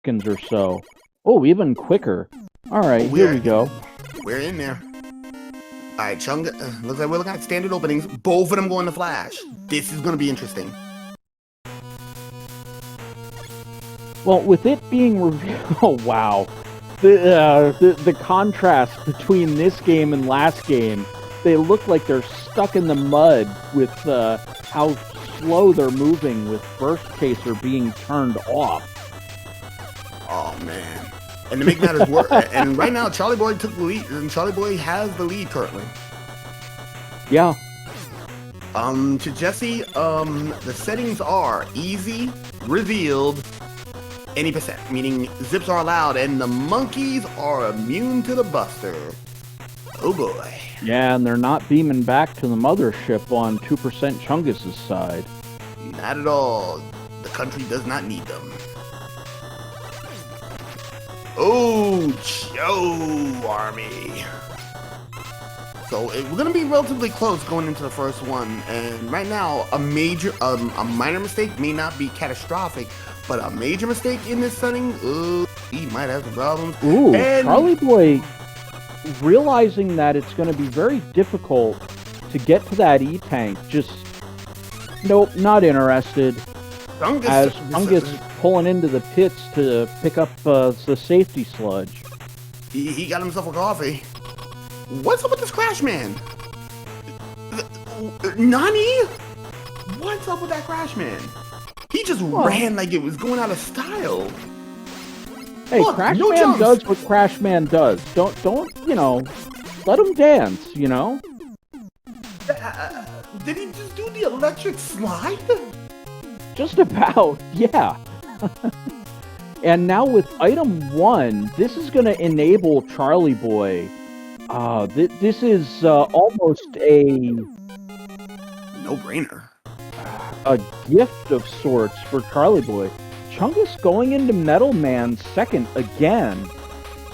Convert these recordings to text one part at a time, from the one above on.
seconds or so. Oh, even quicker. All right, here we go. We're in there. All right, Chungus. Looks like we're looking at standard openings. Both of them going to Flash. This is going to be interesting. Well, with it being revealed, oh wow, the contrast between this game and last game, they look like they're stuck in the mud with how slow they're moving with Burst Chaser being turned off. Oh man! And to make matters worse, and right now Charlieboy took the lead, and Charlieboy has the lead currently. Yeah. To Jesse, the settings are easy, revealed, any percent, meaning zips are allowed, and the monkeys are immune to the buster. Oh boy. Yeah, and they're not beaming back to the mothership on 2% Chungus' side. Not at all. The country does not need them. Oh, Joe Army. So we're gonna be relatively close going into the first one, and right now a minor mistake may not be catastrophic, but a major mistake in this setting, he might have some problems. Ooh, and Charlieboy realizing that it's going to be very difficult to get to that E-tank, just nope, not interested. As Chungus pulling into the pits to pick up the safety sludge. He got himself a coffee. What's up with this Crash Man? Nani? What's up with that Crash Man? He just ran like it was going out of style. Hey, look, Crash Man does what Crash Man does. Don't, you know, let him dance, you know? Did he just do the electric slide? Just about, yeah. And now with item 1, this is going to enable Charlieboy. This is almost a no-brainer. A gift of sorts for Charlieboy. Chungus going into Metal Man second again.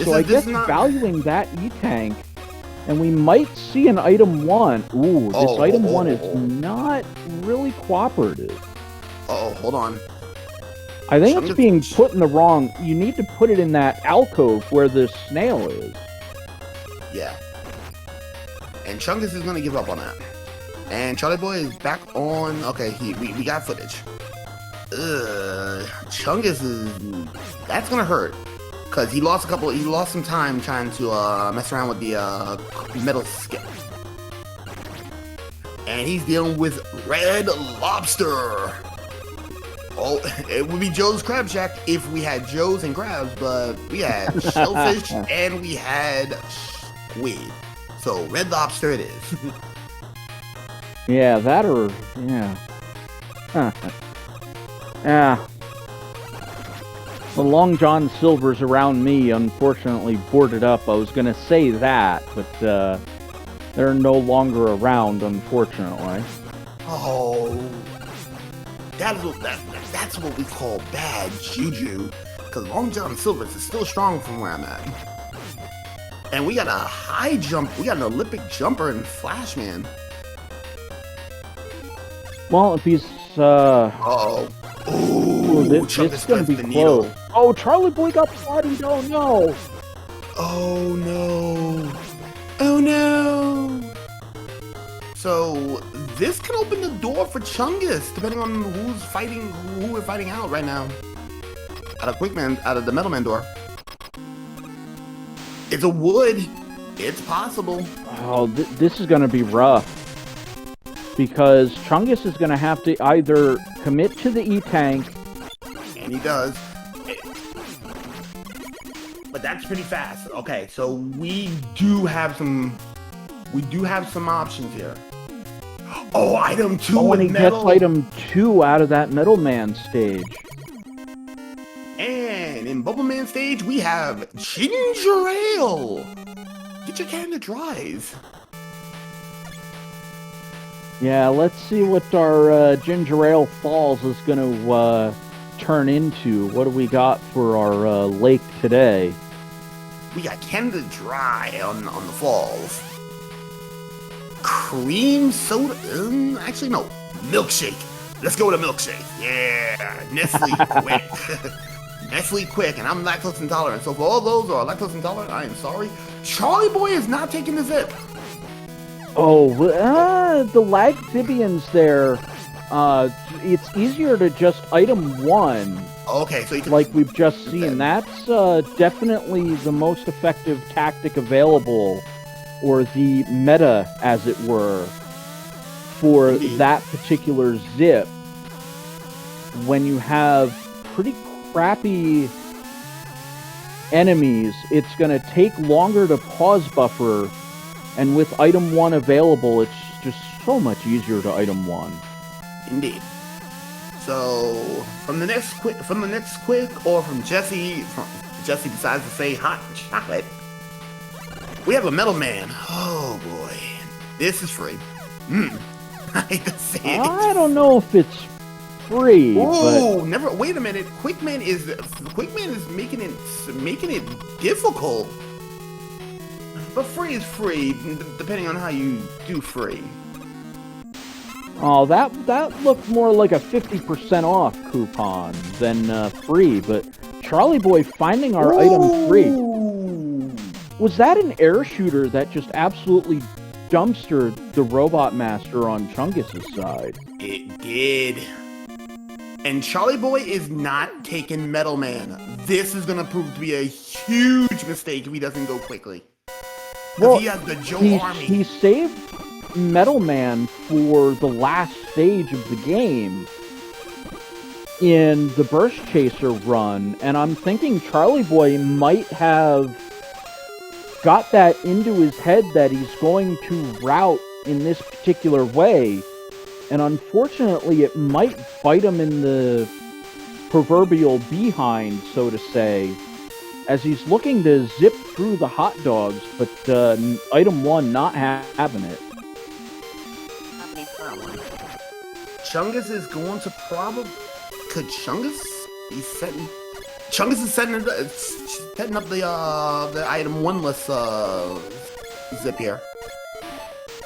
So I guess valuing that E-tank, and we might see an item 1. Ooh, this item 1 is not really cooperative. Hold on. I think it's being put in the wrong. You need to put it in that alcove where the snail is. Yeah. And Chungus is gonna give up on that. And Charlieboy is back on. Okay, we got footage. Chungus is, that's gonna hurt, cause he lost some time trying to mess around with the metal skip, and he's dealing with Red Lobster. Oh, it would be Joe's Crab Shack if we had Joe's and crabs, but we had shellfish and we had squid, so Red Lobster it is. Yeah, that or yeah. Huh. Yeah. The Long John Silvers around me, unfortunately, boarded up. I was going to say that, but they're no longer around, unfortunately. Oh, that's what we call bad juju. Because Long John Silvers is still strong from where I'm at. And we got a high jump. We got an Olympic jumper in Flashman. Well, if he's Ooh, this is going to be close. Oh, Charlieboy got bodied. Oh, no. Oh, no. Oh, no. So, this can open the door for Chungus, depending on who we're fighting out right now. Out of the Metal Man door. It's a wood. It's possible. Oh, this is going to be rough. Because Chungus is going to have to either commit to the E-tank. And he does. But that's pretty fast. Okay, so we do have some options here. Oh, item 2 when he metal. gets item 2 out of that Metal Man stage. And in Bubble Man stage, we have ginger ale. Get your can that dries. Yeah, let's see what our Ginger Ale Falls is going to turn into. What do we got for our lake today? We got Canada Dry on the falls. Cream soda. Actually, no. Milkshake. Let's go with a milkshake. Yeah. Nestle Quick. Nestle Quick, and I'm lactose intolerant. So for all those who are lactose intolerant, I am sorry. Charlieboy is not taking the zip. Oh, the Lagzibians there. It's easier to just item one. Okay, so you can... like we've just seen. That's definitely the most effective tactic available, or the meta, as it were, for that particular zip. When you have pretty crappy enemies, it's going to take longer to pause buffer, and with item one available, it's just so much easier to item one. Indeed. So from the next quick, or from Jesse decides to say hot chocolate, we have a Metal Man. Oh boy, this is free. I hate to say it. I don't know if it's free. Oh, never. Wait a minute. Quickman is making it difficult. But free is free, depending on how you do free. Oh, that looked more like a 50% off coupon than free, but Charlieboy finding our item free. Was that an air shooter that just absolutely dumpstered the Robot Master on Chungus' side? It did. And Charlieboy is not taking Metal Man. This is going to prove to be a huge mistake if he doesn't go quickly. Well, he has the Joe Army. He saved Metal Man for the last stage of the game in the Burst Chaser run, and I'm thinking Charlieboy might have got that into his head that he's going to route in this particular way, and unfortunately it might bite him in the proverbial behind, so to say, as he's looking to zip through the hot dogs, but item one not having it. Chungus is going to probably... Could Chungus be setting... Chungus is setting up the item one-less zip here.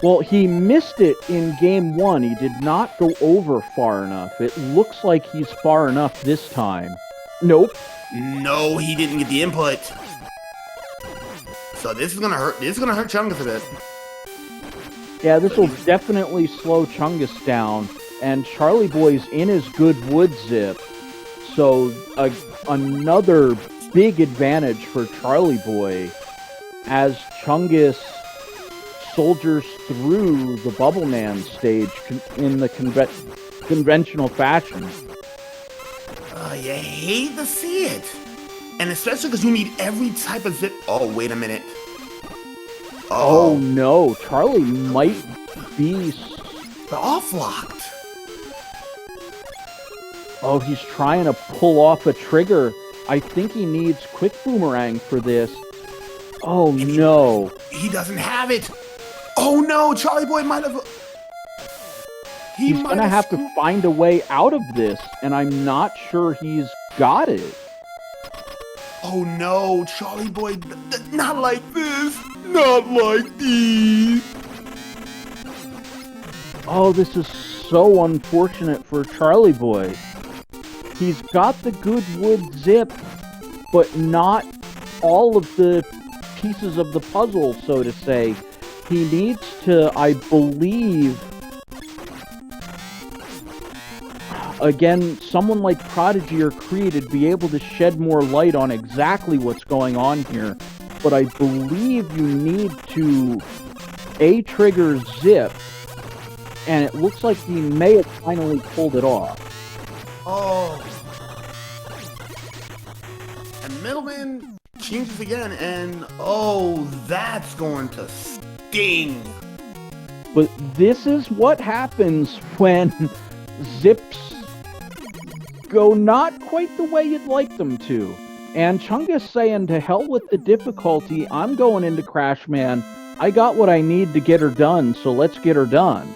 Well, he missed it in game one. He did not go over far enough. It looks like he's far enough this time. Nope. No, he didn't get the input. So this is gonna hurt. This is gonna hurt Chungus a bit. Yeah, this will definitely slow Chungus down. And Charlieboy's in his good wood zip, so another big advantage for Charlieboy as Chungus soldiers through the Bubble Man stage in the conventional fashion. You hate to see it. And especially because you need every type of zip. Oh, wait a minute. Oh no, Charlie might be off-locked. Oh, he's trying to pull off a trigger. I think he needs Quick Boomerang for this. Oh, and no. He doesn't have it. Oh, no. Charlieboy might have... He's going to have to find a way out of this, and I'm not sure he's got it. Oh, no. Charlieboy... Not like this. Not like these. Oh, this is so unfortunate for Charlieboy. He's got the good wood zip, but not all of the pieces of the puzzle, so to say. He needs to, I believe... Again, someone like Prodigy or Creed would be able to shed more light on exactly what's going on here. But I believe you need to A-trigger zip, and it looks like he may have finally pulled it off. Oh. And Middleman changes again, and oh, that's going to sting. But this is what happens when zips go not quite the way you'd like them to. And Chungus saying, to hell with the difficulty, I'm going into Crash Man. I got what I need to get her done, so let's get her done.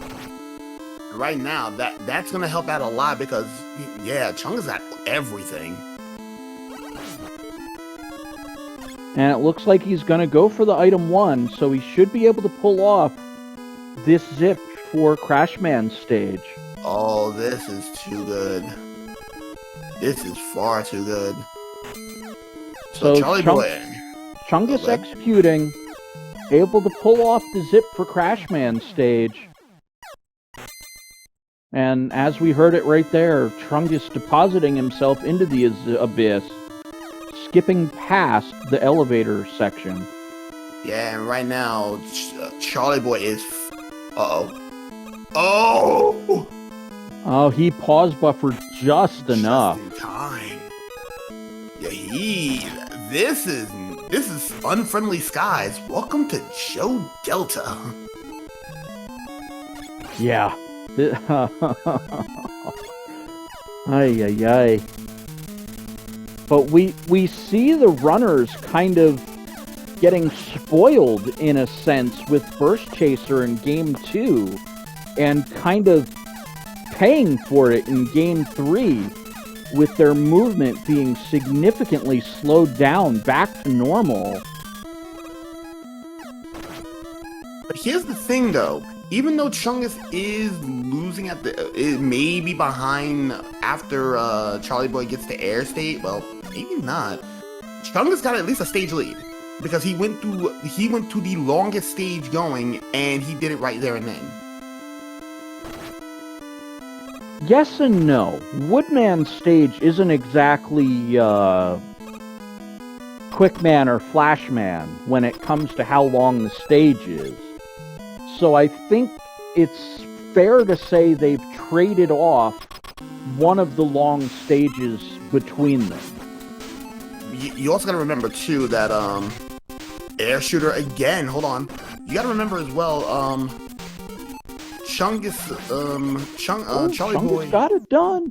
Right now, that's going to help out a lot because, yeah, Chungus got everything. And it looks like he's going to go for the item one, so he should be able to pull off this zip for Crash Man stage. Oh, this is too good. This is far too good. So Charlieboy. Chungus executing, able to pull off the zip for Crashman stage. And as we heard it right there, Chungus depositing himself into the abyss, skipping past the elevator section. Yeah, and right now, Charlieboy is... Uh-oh. Oh! Oh, he pause buffered just enough. Just in time. Yeah, this is Unfriendly Skies. Welcome to Joe Delta. Yeah. Ay, ay, ay. But we see the runners kind of getting spoiled in a sense with Burst Chaser in Game 2 and kind of paying for it in Game 3 with their movement being significantly slowed down back to normal. But here's the thing though, even though Chungus is losing at maybe behind after Charlieboy gets to air state, well, maybe not. Chungus got at least a stage lead because he went to the longest stage going and he did it right there and then. Yes and no. Woodman's stage isn't exactly Quickman or Flashman when it comes to how long the stage is. So I think it's fair to say they've traded off one of the long stages between them. You also gotta remember too that air shooter again. Hold on, you gotta remember as well. Chungus, Charlieboy got it done.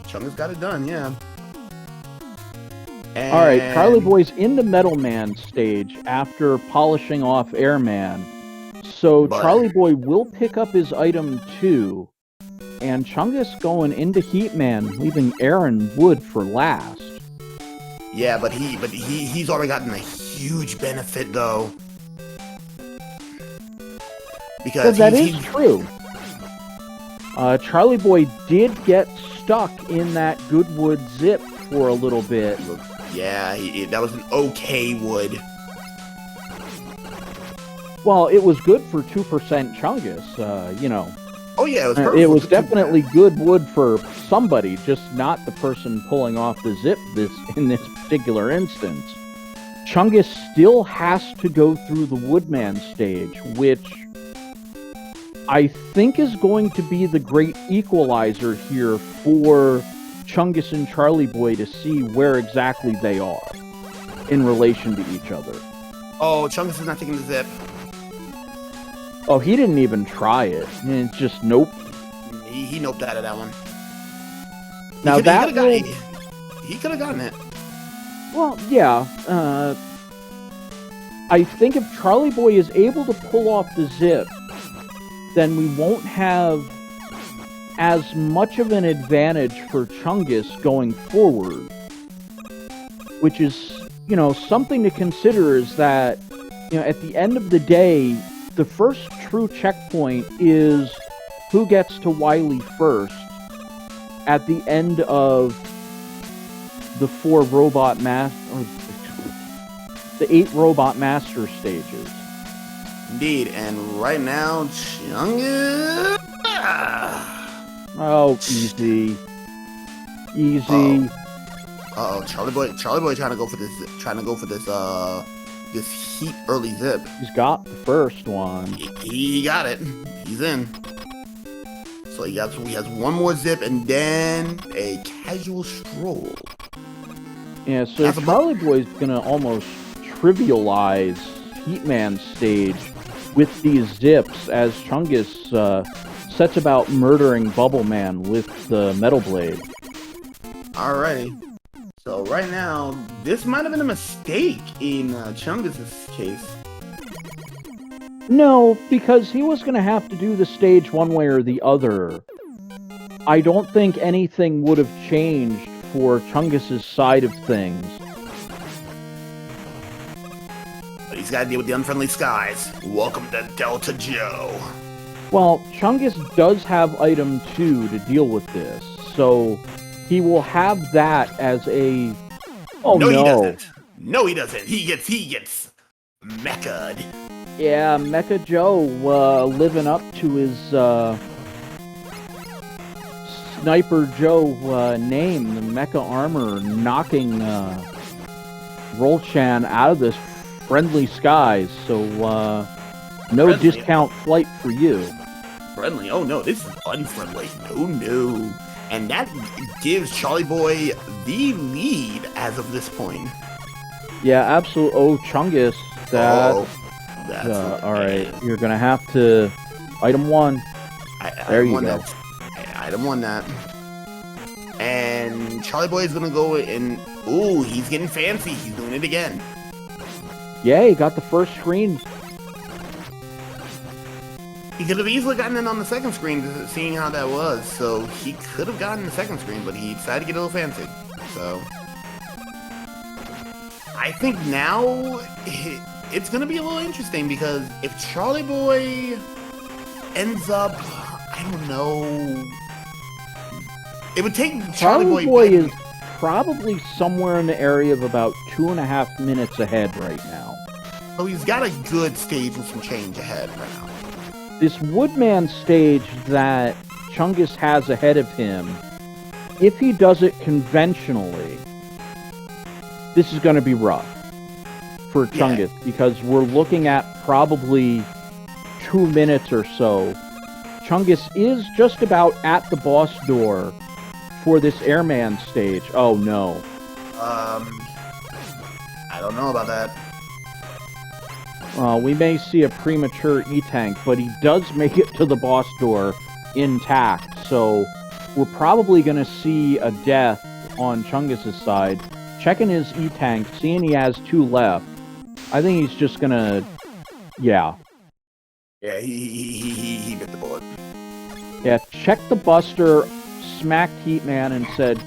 Chungus got it done, yeah. And... All right, Charlieboy's in the Metal Man stage after polishing off Airman. So Charlieboy will pick up his item 2, and Chungus going into Heatman, leaving Air and Wood for last. Yeah, but he's already gotten a huge benefit though. Because that is true. Charlieboy did get stuck in that Goodwood zip for a little bit. Yeah, that was an okay wood. Well, it was good for 2% Chungus, you know. Oh yeah, it was perfect. It was definitely good wood for somebody, just not the person pulling off the zip in this particular instance. Chungus still has to go through the Woodman stage, which I think is going to be the great equalizer here for Chungus and Charlieboy to see where exactly they are in relation to each other. Oh, Chungus is not taking the zip. Oh, he didn't even try it. It's just nope. He noped out of that one. Now he could have gotten it. Well, yeah. I think if Charlieboy is able to pull off the zip, then we won't have as much of an advantage for Chungus going forward. Which is, you know, something to consider is that, you know, at the end of the day, the first true checkpoint is who gets to Wily first at the end of the 8 robot master stages. Indeed, and right now, Chungus. Oh, easy. Easy. Charlieboy trying to go for this this heat early zip. He's got the first one. He got it. He's in. So he has one more zip and then a casual stroll. Yeah, so Charlieboy's gonna almost trivialize Heatman's stage with these zips as Chungus sets about murdering Bubble Man with the Metal Blade. Alrighty. So right now, this might have been a mistake in Chungus' case. No, because he was going to have to do the stage one way or the other. I don't think anything would have changed for Chungus' side of things. But he's got to deal with the Unfriendly Skies. Welcome to Delta Joe. Well, Chungus does have item 2 to deal with this, so he will have that as a... Oh, no. He doesn't. No, he doesn't. He gets mecha'd. Yeah, Mecha Joe living up to his Sniper Joe name, the Mecha Armor, knocking Roll-chan out of this friendly skies. So no friendly. Discount flight for you. Friendly? Oh no, this is unfriendly. No. And that gives Charlieboy the lead as of this point. Yeah, absolutely. Oh, Chungus. That's all right. You're gonna have to item one. There you go. Item one that. And Charlieboy is gonna go and ooh, he's getting fancy. He's doing it again. Yeah, he got the first screen. He could have easily gotten in on the second screen, seeing how that was. So he could have gotten the second screen, but he decided to get a little fancy. So I think now it's going to be a little interesting because if Charlieboy ends up, I don't know, it would take Charlieboy is probably somewhere in the area of about 2.5 minutes ahead right now. So he's got a good stage with some change ahead right now. This Woodman stage that Chungus has ahead of him, if he does it conventionally, this is going to be rough for Chungus because we're looking at probably 2 minutes or so. Chungus is just about at the boss door for this Airman stage. Oh no. I don't know about that. We may see a premature E-Tank, but he does make it to the boss door intact, so we're probably going to see a death on Chungus' side. Checking his E-Tank, seeing he has 2 left, I think he's just going to... Yeah, he bit the bullet. Yeah, checked the Buster, smacked Heatman, and said,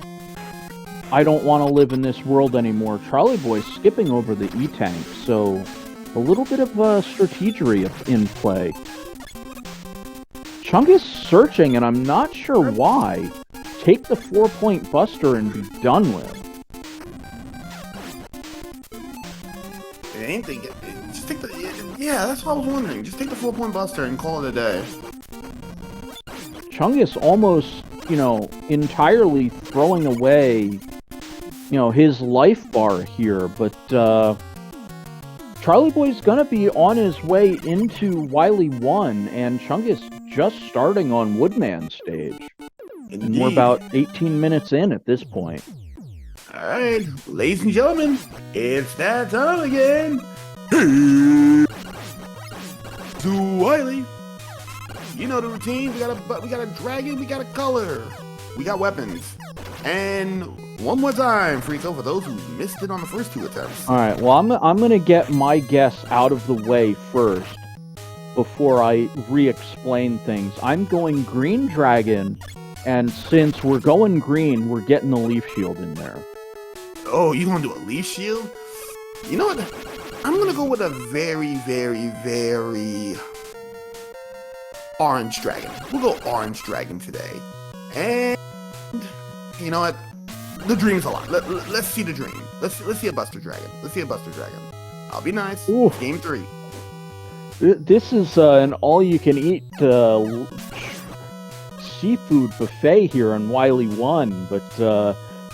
I don't want to live in this world anymore. Charlieboy skipping over the E-Tank, so... a little bit of strategery in play. Chungus searching, and I'm not sure why. Take the 4-point Buster and be done with. Just take the... Yeah, that's what I was wondering. Just take the 4-point Buster and call it a day. Chungus almost, entirely throwing away, his life bar here, but, Charlieboy's gonna be on his way into Wily 1, and Chungus just starting on Woodman stage. And we're about 18 minutes in at this point. Alright, ladies and gentlemen, it's that time again. To Wily. You know the routine. We got a dragon, we got a color, we got weapons. And one more time, Frito, for those who missed it on the first 2 attempts. Alright, well, I'm going to get my guess out of the way first before I re-explain things. I'm going green dragon, and since we're going green, we're getting the leaf shield in there. Oh, you want to do a leaf shield? You know what? I'm going to go with a very, very, very orange dragon. We'll go orange dragon today. And... you know what? The dream's a lot. Let's see the dream. Let's see a Buster Dragon. Let's see a Buster Dragon. I'll be nice. Ooh. Game 3. This is an all-you-can-eat seafood buffet here on Wily 1, but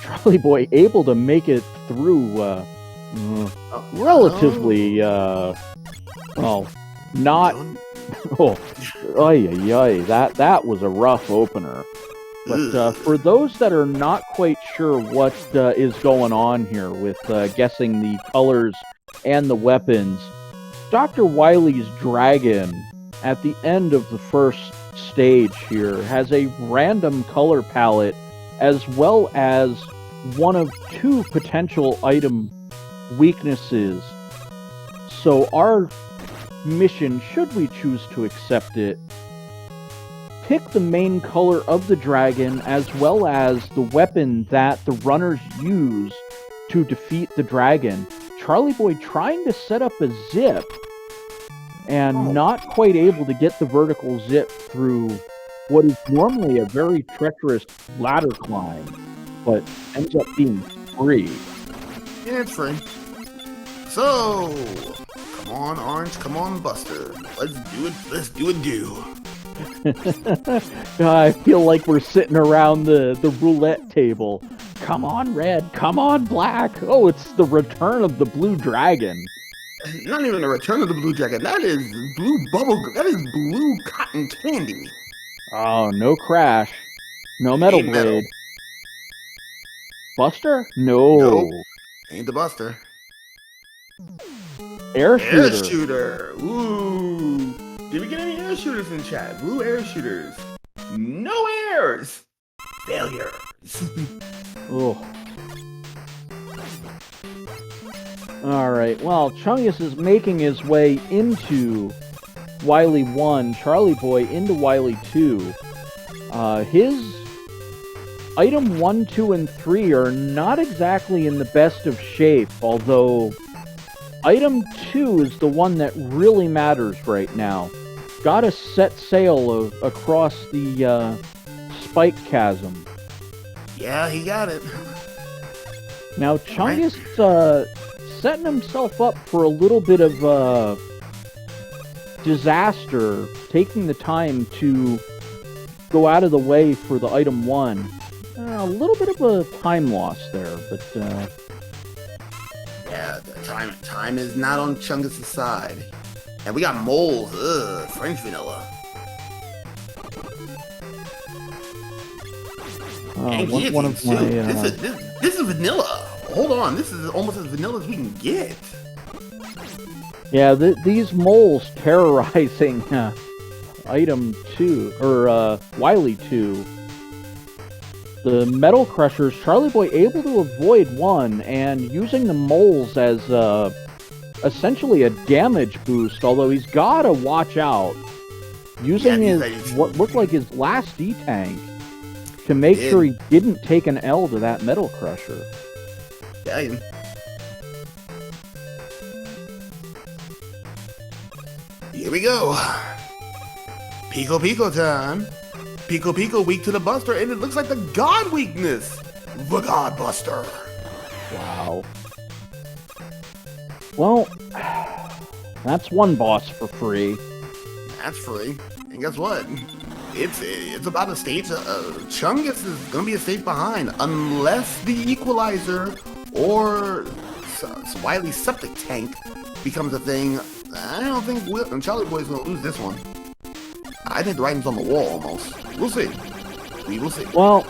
Charlieboy able to make it through relatively, well, not... Oh, that was a rough opener. But for those that are not quite sure what is going on here with guessing the colors and the weapons, Dr. Wily's dragon, at the end of the first stage here, has a random color palette as well as one of 2 potential item weaknesses. So our mission, should we choose to accept it, pick the main color of the dragon as well as the weapon that the runners use to defeat the dragon. Charlieboy trying to set up a zip and not quite able to get the vertical zip through what is normally a very treacherous ladder climb, but ends up being free. Yeah, it's free. So, come on, Orange, come on, Buster. Let's do it, I feel like we're sitting around the roulette table. Come on, Red, come on, Black. Oh, it's the return of the Blue Dragon. Not even the return of the Blue Dragon. That is blue that is blue cotton candy. Oh, no Crash. No Metal Blade. Metal. Buster? No. Nope. Ain't the Buster. Air shooter. Air shooter. Ooh. Did we get any air shooters in chat? Blue air shooters. No airs. Failures. Oh. Alright, well, Chungus is making his way into Wily 1, Charlieboy into Wily 2. His item 1, 2, and 3 are not exactly in the best of shape, although item 2 is the one that really matters right now. Gotta set sail across the spike chasm. Yeah, he got it. Now, Chungus setting himself up for a little bit of disaster, taking the time to go out of the way for the item 1. A little bit of a time loss there, but yeah, the time is not on Chungus' side. And we got moles. Ugh, French vanilla. One of my this is vanilla. Hold on, this is almost as vanilla as we can get. Yeah, these moles terrorizing item 2 or Wily 2. The Metal Crushers, Charlieboy able to avoid one and using the moles as essentially a damage boost, although he's gotta watch out. Using what looked like his last D-Tank to make sure he didn't take an L to that Metal Crusher. Yeah. Here we go. Pico Pico time. Pico Pico weak to the Buster, and it looks like the God weakness. The God Buster. Wow. Well, that's one boss for free. That's free. And guess what? It's about a stage. Chungus is gonna be a stage behind unless the equalizer or Wily's septic tank becomes a thing. I don't think Charlieboy's gonna lose this one. I think the writing's on the wall almost. We'll see. We will see. Well,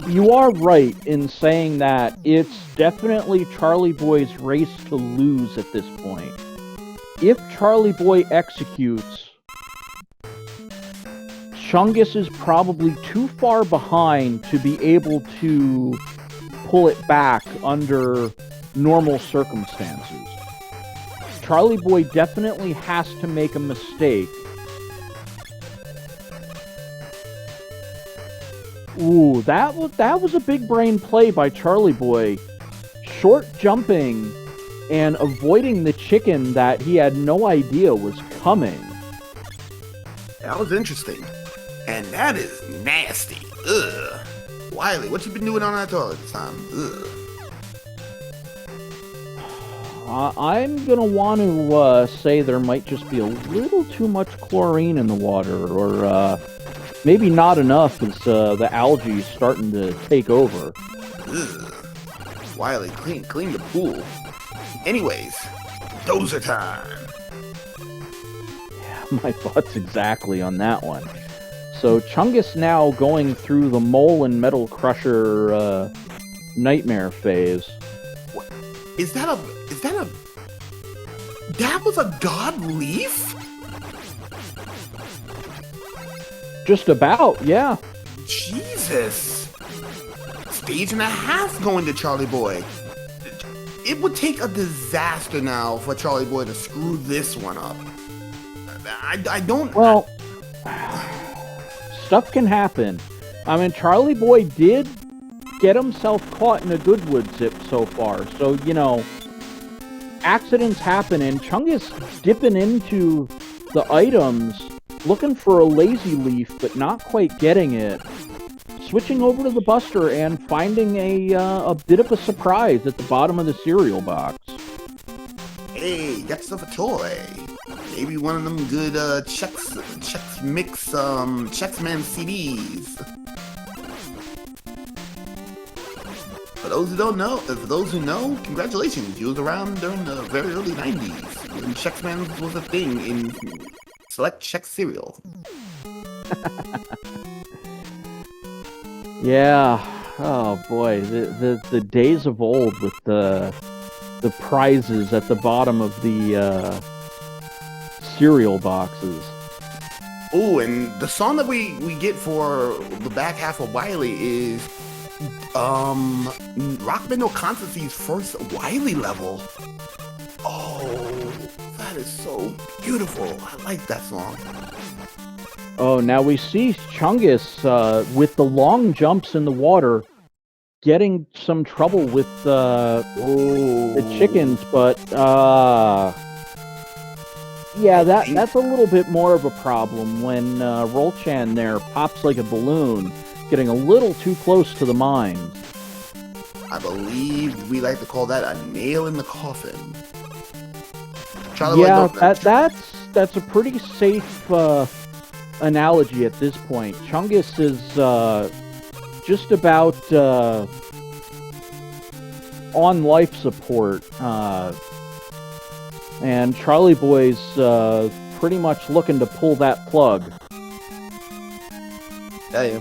you are right in saying that it's definitely Charlieboy's race to lose at this point. If Charlieboy executes, Chungus is probably too far behind to be able to pull it back under normal circumstances. Charlieboy definitely has to make a mistake. Ooh, that was a big brain play by Charlieboy. Short jumping and avoiding the chicken that he had no idea was coming. That was interesting. And that is nasty. Ugh. Wily, what you been doing on that toilet this time? Ugh. I'm gonna want to say there might just be a little too much chlorine in the water, or maybe not enough as the algae is starting to take over. Ugh. Wily, clean the pool. Anyways, dozer time. Yeah, my thoughts exactly on that one. So Chungus now going through the Mole and Metal Crusher nightmare phase. What? That was a God leaf? Just about, yeah. Jesus. Stage and a half going to Charlieboy. It would take a disaster now for Charlieboy to screw this one up. I don't... Well, stuff can happen. I mean, Charlieboy did get himself caught in a Goodwood zip so far. So, you know, accidents happen, and Chungus dipping into the items, looking for a lazy leaf, but not quite getting it. Switching over to the Buster and finding a bit of a surprise at the bottom of the cereal box. Hey, got yourself a toy. Maybe one of them good Chex Mix Chex Man CDs. For those who know, congratulations. You was around during the very early 90s when Chex Man was a thing in select Chex cereal. Yeah. Oh boy, the days of old with the prizes at the bottom of the cereal boxes. Oh, and the song that we get for the back half of Wily is Rockman No Constancy's first Wily level. Oh, that is so beautiful. I like that song. Oh, now we see Chungus with the long jumps in the water getting some trouble with the chickens, but yeah, that's a little bit more of a problem when Roll-chan there pops like a balloon, getting a little too close to the mines. I believe we like to call that a nail in the coffin. Charlieboy, yeah, that's a pretty safe analogy at this point. Chungus is just about on life support, and Charlieboy's pretty much looking to pull that plug. Yeah.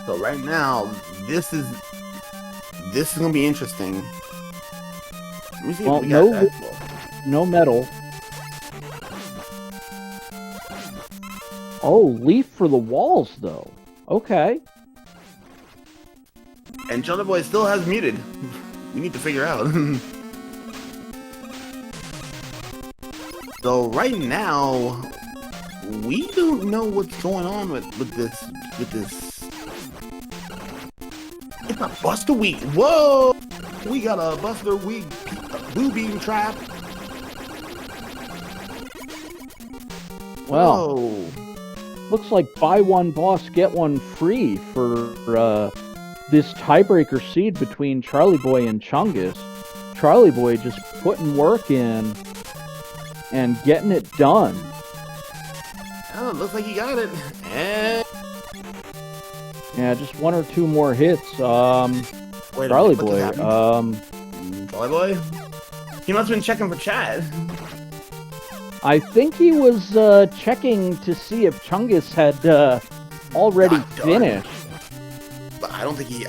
So right now, this is gonna be interesting. Let me see if we got that. No metal. Oh, leaf for the walls, though. Okay. And Charlieboy still has muted. We need to figure out. So right now, we don't know what's going on with this. It's a Buster Week. Whoa! We got a Buster Week blue beam trap. Well, whoa. Looks like buy one boss, get one free for this tiebreaker seed between Charlieboy and Chungus. Charlieboy just putting work in and getting it done. Oh, looks like he got it. And... yeah, just one or two more hits. Charlieboy. Charlieboy? He must have been checking for chat. I think he was checking to see if Chungus had already finished. But I don't think he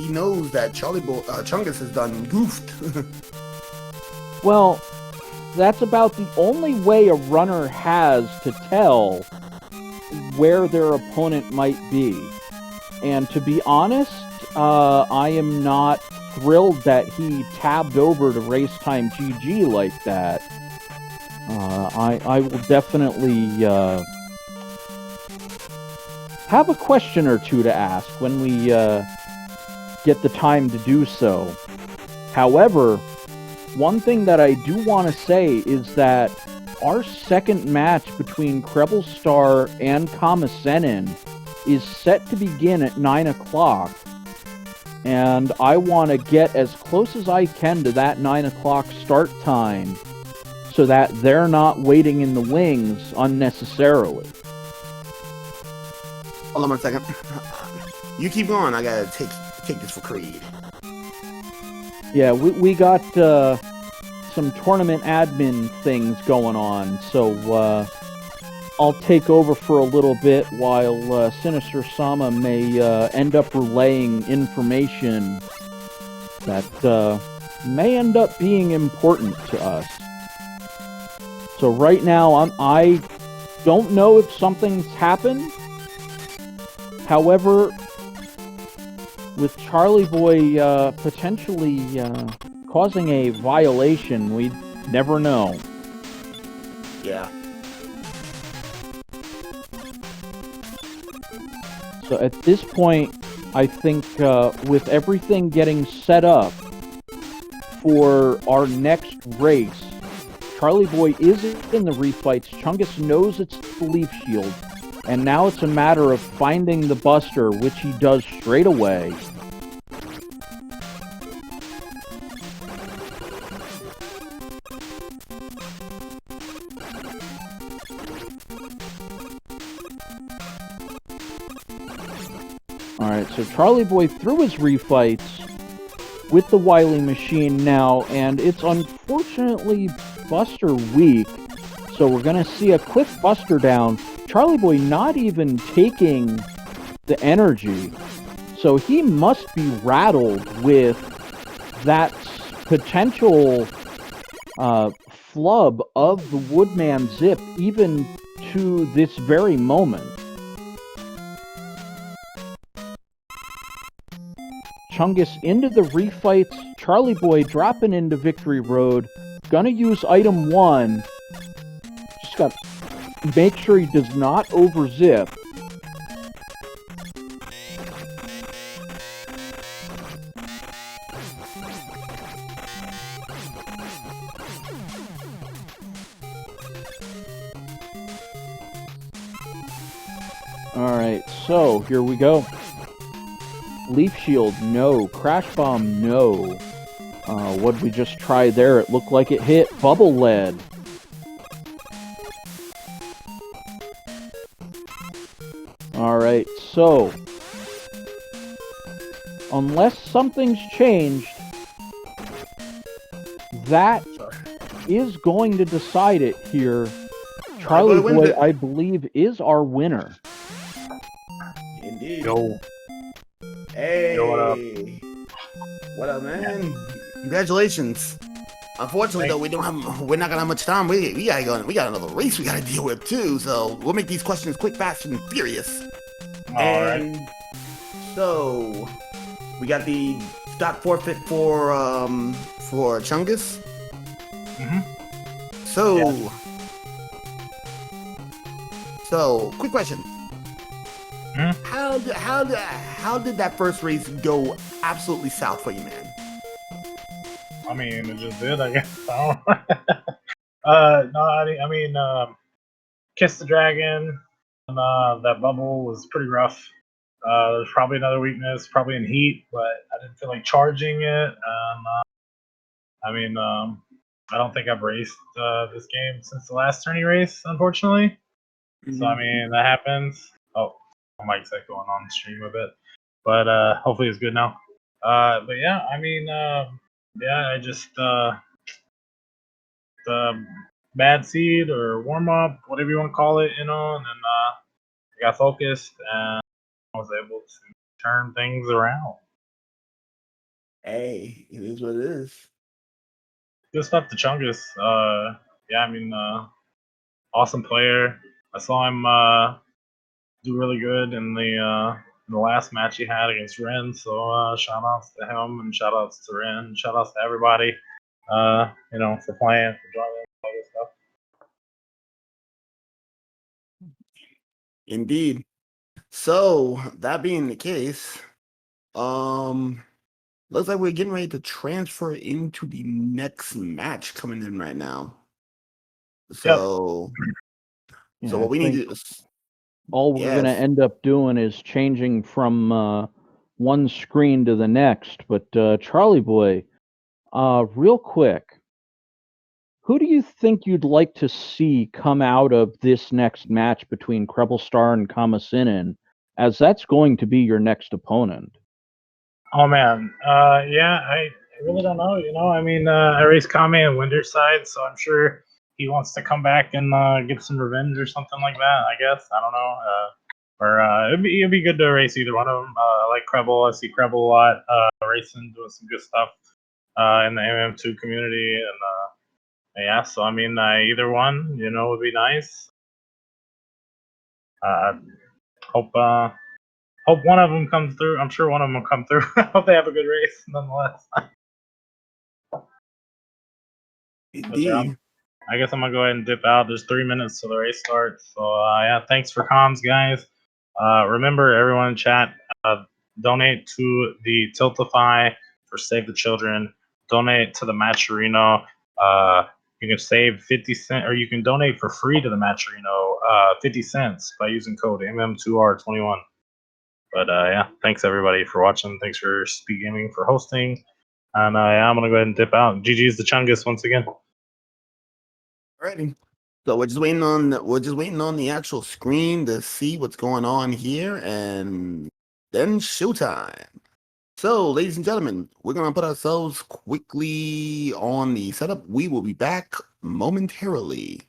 knows that Chungus has done goofed. Well, that's about the only way a runner has to tell where their opponent might be. And to be honest, I am not thrilled that he tabbed over to Racetime GG like that. I will definitely have a question or two to ask when we get the time to do so. However, one thing that I do want to say is that our second match between Krebelstar and Kamasenin is set to begin at 9 o'clock. And I want to get as close as I can to that 9 o'clock start time so that they're not waiting in the wings unnecessarily. Hold on one second. You keep going. I gotta take this for Creed. Yeah, we got some tournament admin things going on, so I'll take over for a little bit while Sinister Sama may end up relaying information that may end up being important to us. So right now, I don't know if something's happened. However, with Charlieboy potentially causing a violation, we never know. Yeah. So at this point, I think with everything getting set up for our next race, Charlieboy is in the refights. Chungus knows it's the Leaf Shield, and now it's a matter of finding the Buster, which he does straight away. All right, so Charlieboy threw his refights with the Wily machine now, and it's unfortunately Buster weak. So we're going to see a quick Buster down. Charlieboy not even taking the energy. So he must be rattled with that potential flub of the Woodman Zip even to this very moment. Chungus into the refights. Charlieboy dropping into Victory Road. Gonna use item 1. Just got to make sure he does not over-zip. Alright, so here we go. Leaf Shield, no. Crash Bomb, no. What'd we just try there? It looked like it hit. Bubble Lead. Alright, so unless something's changed, that is going to decide it here. Charlieboy, I believe, is our winner. Indeed. Yo. Hey. Yo, what up? What up, man? Congratulations. Unfortunately, though, we're not gonna have much time. We got another race we gotta deal with too. So we'll make these questions quick, fast, and furious. Alright. So we got the stop forfeit for Chungus. So quick question. How did that first race go absolutely south for you, man? I mean, it just did, I guess. I don't no, I mean, Kiss the Dragon, and that bubble was pretty rough. There's probably another weakness, probably in heat, but I didn't feel like charging it. I mean, I don't think I've raced this game since the last tourney race, unfortunately. So, I mean, that happens. Oh, my mic's like going on the stream a bit. But hopefully it's good now. But yeah, I mean, yeah, I just the bad seed or warm up, whatever you want to call it, you know, and then I got focused and I was able to turn things around. Hey, it is what it is. Good stuff to Chungus. Yeah, I mean, awesome player. I saw him do really good in the last match he had against Ren. So shout outs to him and shout outs to Ren. Shout outs to everybody. You know, for playing, for joining, all this stuff. Indeed. So that being the case, looks like we're getting ready to transfer into the next match coming in right now. So, Yeah, so what we need to do is all we're going to end up doing is changing from one screen to the next. But Charlieboy, real quick, who do you think you'd like to see come out of this next match between Krebelstar and Kamasinin, as that's going to be your next opponent? Oh man, yeah, I really don't know. You know, I mean, I raced Kame in Winterside, so I'm sure he wants to come back and get some revenge or something like that. I guess I don't know. Or it'd be good to race either one of them. I like Krebel. I see Krebel a lot racing, doing some good stuff in the MM2 community, and yeah. So I mean, either one, you know, would be nice. Hope one of them comes through. I'm sure one of them will come through. Hope they have a good race, nonetheless. indeed. I guess I'm gonna go ahead and dip out. There's 3 minutes till the race starts. So yeah, thanks for comms, guys. Remember, everyone in chat, donate to the Tiltify for Save the Children. Donate to the Matcherino. You can save 50 cents, or you can donate for free to the Matcherino, 50 cents by using code MM2R21. But yeah, thanks everybody for watching. Thanks for SpeedGaming for hosting. And yeah, I'm gonna go ahead and dip out. GG's the Chungus once again. Alrighty. So we're just waiting on the actual screen to see what's going on here, and then showtime. So, ladies and gentlemen, we're going to put ourselves quickly on the setup. We will be back momentarily.